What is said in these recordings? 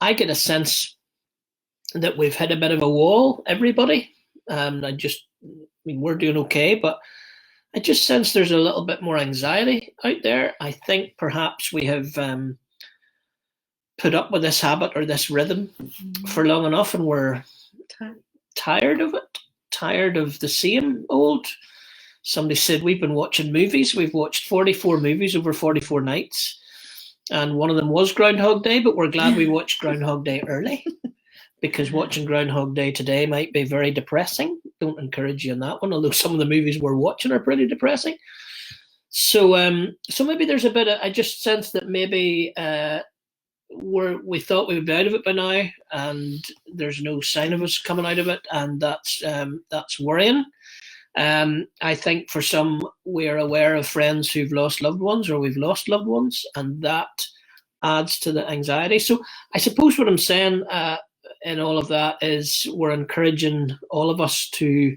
I get a sense that we've hit a bit of a wall, everybody. We're doing okay, but I just sense there's a little bit more anxiety out there. I think perhaps we have put up with this habit or this rhythm for long enough, and we're tired of it, tired of the same old. Somebody said we've been watching movies. We've watched 44 movies over 44 nights, and one of them was Groundhog Day, but we're glad we watched Groundhog Day early. Because watching Groundhog Day today might be very depressing. Don't encourage you in that one, although some of the movies we're watching are pretty depressing. So maybe there's a bit of, I just sense that maybe we thought we would be out of it by now, and there's no sign of us coming out of it, and that's worrying. I think for some, we're aware of friends who've lost loved ones, or we've lost loved ones, and that adds to the anxiety. So I suppose what I'm saying in all of that is we're encouraging all of us to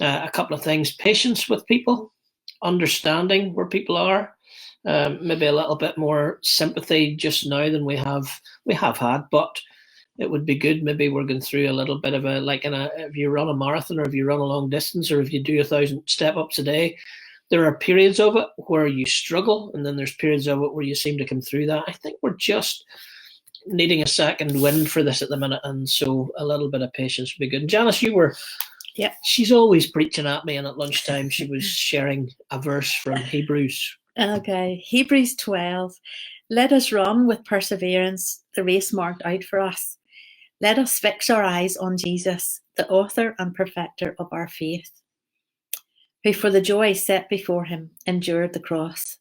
a couple of things: patience with people, understanding where people are, maybe a little bit more sympathy just now than we have had, but it would be good. Maybe we're going through a little bit of a, like if you run a marathon, or if you run a long distance, or if you do 1,000 step ups a day, there are periods of it where you struggle, and then there's periods of it where you seem to come through that. I think we're just needing a second wind for this at the minute, and so a little bit of patience would be good. And Janice, you were, yeah, she's always preaching at me, and at lunchtime she was sharing a verse from Hebrews. Okay, Hebrews 12. Let us run with perseverance the race marked out for us. Let us fix our eyes on Jesus, the author and perfecter of our faith, who for the joy set before him endured the cross,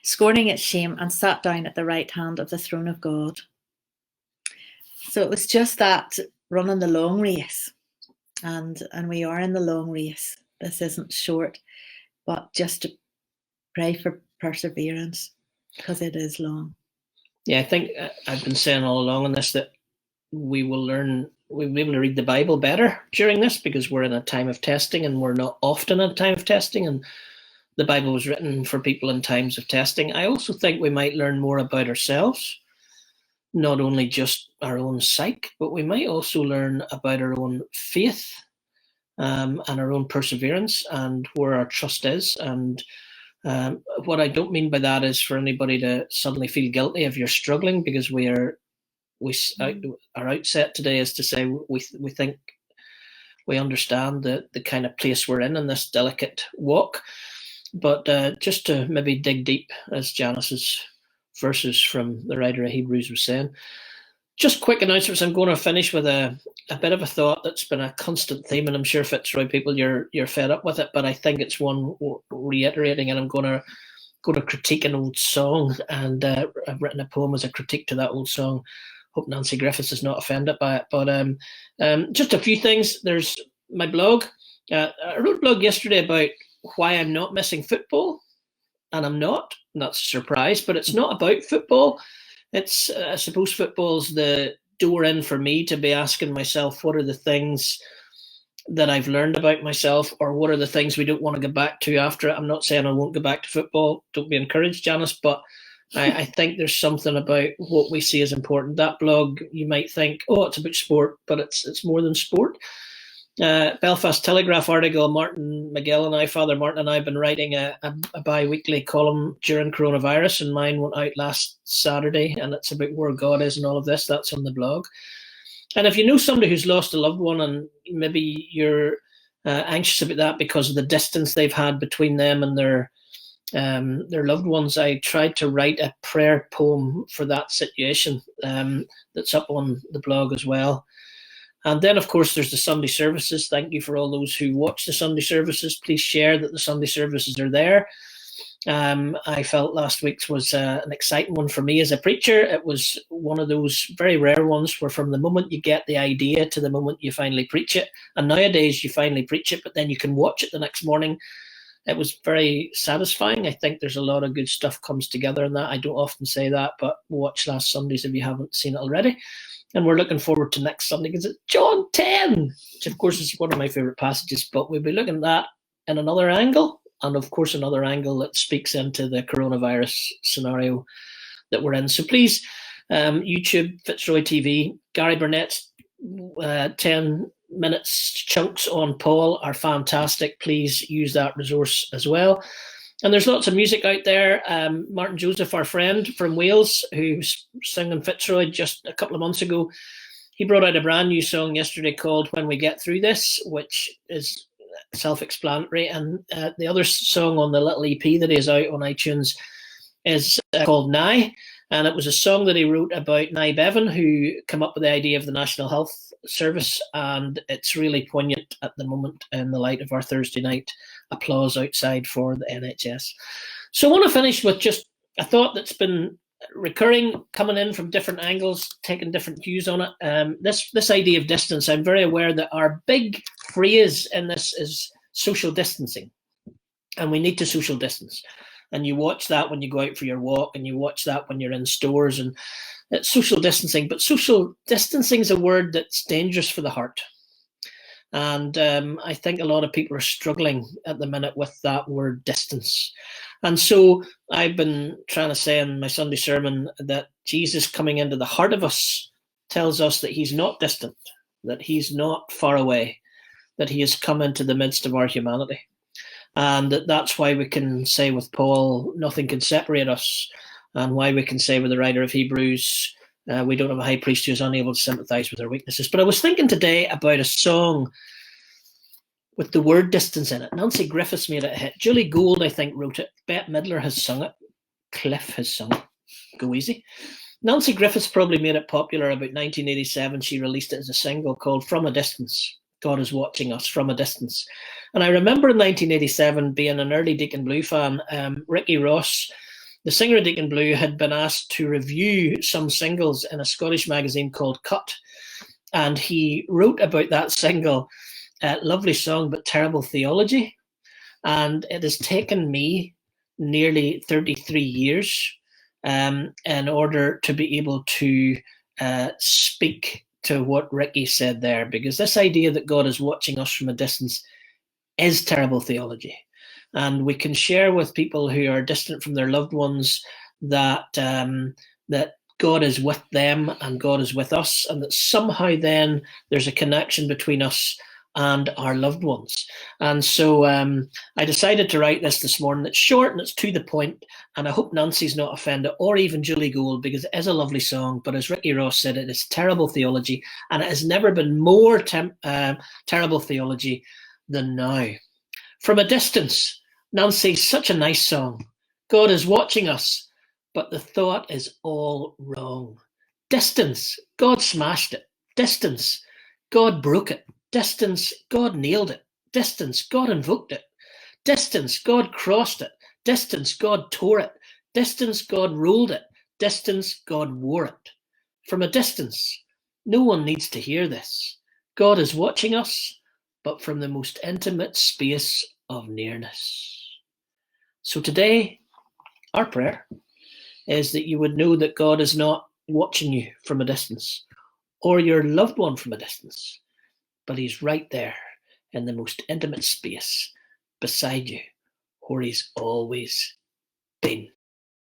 scorning its shame, and sat down at the right hand of the throne of God. So it was just that, running the long race, and we are in the long race. This isn't short, but just to pray for perseverance, because it is long. Yeah, I think I've been saying all along on this that we'll be able to read the Bible better during this, because we're in a time of testing, and we're not often in a time of testing, and the Bible was written for people in times of testing. I also think we might learn more about ourselves, not only just our own psyche, but we might also learn about our own faith, and our own perseverance, and where our trust is. And what I don't mean by that is for anybody to suddenly feel guilty if you're struggling, because our outset today is to say we think we understand the kind of place we're in this delicate walk, but just to maybe dig deep, as Janice's verses from the writer of Hebrews was saying. Just quick announcements. I'm going to finish with a bit of a thought that's been a constant theme, and I'm sure Fitzroy people, you're fed up with it, but I think it's one reiterating, and I'm going to critique an old song, and I've written a poem as a critique to that old song. Hope Nancy Griffiths is not offended by it, but just a few things. There's my blog. I wrote a blog yesterday about why I'm not missing football, and I'm not, and that's a surprise, but it's not about football. It's, I suppose football's the door in for me to be asking myself, what are the things that I've learned about myself, or what are the things we don't want to go back to after it? I'm not saying I won't go back to football. Don't be encouraged, Janice, but I think there's something about what we see as important. That blog, you might think, oh, it's about sport, but it's more than sport. Belfast Telegraph article, Martin McGill and I, Father Martin and I, have been writing a bi-weekly column during coronavirus, and mine went out last Saturday, and it's about where God is and all of this. That's on the blog. And if you know somebody who's lost a loved one, and maybe you're anxious about that because of the distance they've had between them and their loved ones, I tried to write a prayer poem for that situation that's up on the blog as well. And then, of course, there's the Sunday services. Thank you for all those who watch the Sunday services. Please share that the Sunday services are there. I felt last week's was an exciting one for me as a preacher. It was one of those very rare ones where from the moment you get the idea to the moment you finally preach it, and nowadays you finally preach it, but then you can watch it the next morning. It was very satisfying. I think there's a lot of good stuff comes together in that. I don't often say that, but watch last Sunday's if you haven't seen it already. And we're looking forward to next Sunday, because it's John 10, which of course is one of my favourite passages, but we'll be looking at that in another angle, and of course another angle that speaks into the coronavirus scenario that we're in. So please YouTube, Fitzroy TV, Gary Burnett's 10 minutes chunks on Paul are fantastic. Please use that resource as well. And there's lots of music out there. Martin Joseph, our friend from Wales, who's singing Fitzroy just a couple of months ago, he brought out a brand new song yesterday called When We Get Through This, which is self-explanatory. And the other song on the little EP that is out on iTunes is called Nye. And it was a song that he wrote about Nye Bevan, who came up with the idea of the National Health Service. And it's really poignant at the moment in the light of our Thursday night applause outside for the NHS. So I want to finish with just a thought that's been recurring, coming in from different angles, taking different views on it. This idea of distance, I'm very aware that our big phrase in this is social distancing. And we need to social distance. And you watch that when you go out for your walk, and you watch that when you're in stores, and it's social distancing. But social distancing is a word that's dangerous for the heart. And I think a lot of people are struggling at the minute with that word distance. And so I've been trying to say in my Sunday sermon that Jesus coming into the heart of us tells us that he's not distant, that he's not far away, that he has come into the midst of our humanity. And that's why we can say with Paul, nothing can separate us, and why we can say with the writer of Hebrews, we don't have a high priest who is unable to sympathize with our weaknesses. But I was thinking today about a song with the word distance in it. Nancy Griffiths made it a hit. Julie Gould, I think, wrote it. Bette Midler has sung it. Cliff has sung it. Go easy. Nancy Griffiths probably made it popular about 1987. She released it as a single called From a Distance. God is watching us from a distance. And I remember in 1987 being an early Deacon Blue fan. Ricky Ross, the singer of Deacon Blue, had been asked to review some singles in a Scottish magazine called Cut. And he wrote about that single, lovely song, but terrible theology. And it has taken me nearly 33 years in order to be able to speak to what Ricky said there, because this idea that God is watching us from a distance is terrible theology. And we can share with people who are distant from their loved ones that that God is with them and God is with us, and that somehow then there's a connection between us and our loved ones. And so I decided to write this morning. It's short and it's to the point, and I hope Nancy's not offended, or even Julie Gould, because it is a lovely song. But as Ricky Ross said, it is terrible theology, and it has never been more terrible theology than now. From a distance, Nancy, such a nice song. God is watching us, but the thought is all wrong. Distance, God smashed it. Distance, God broke it. Distance, God nailed it. Distance, God invoked it. Distance, God crossed it. Distance, God tore it. Distance, God ruled it. Distance, God wore it. From a distance, no one needs to hear this. God is watching us, but from the most intimate space of nearness. So today, our prayer is that you would know that God is not watching you from a distance, or your loved one from a distance, but he's right there in the most intimate space beside you, where he's always been.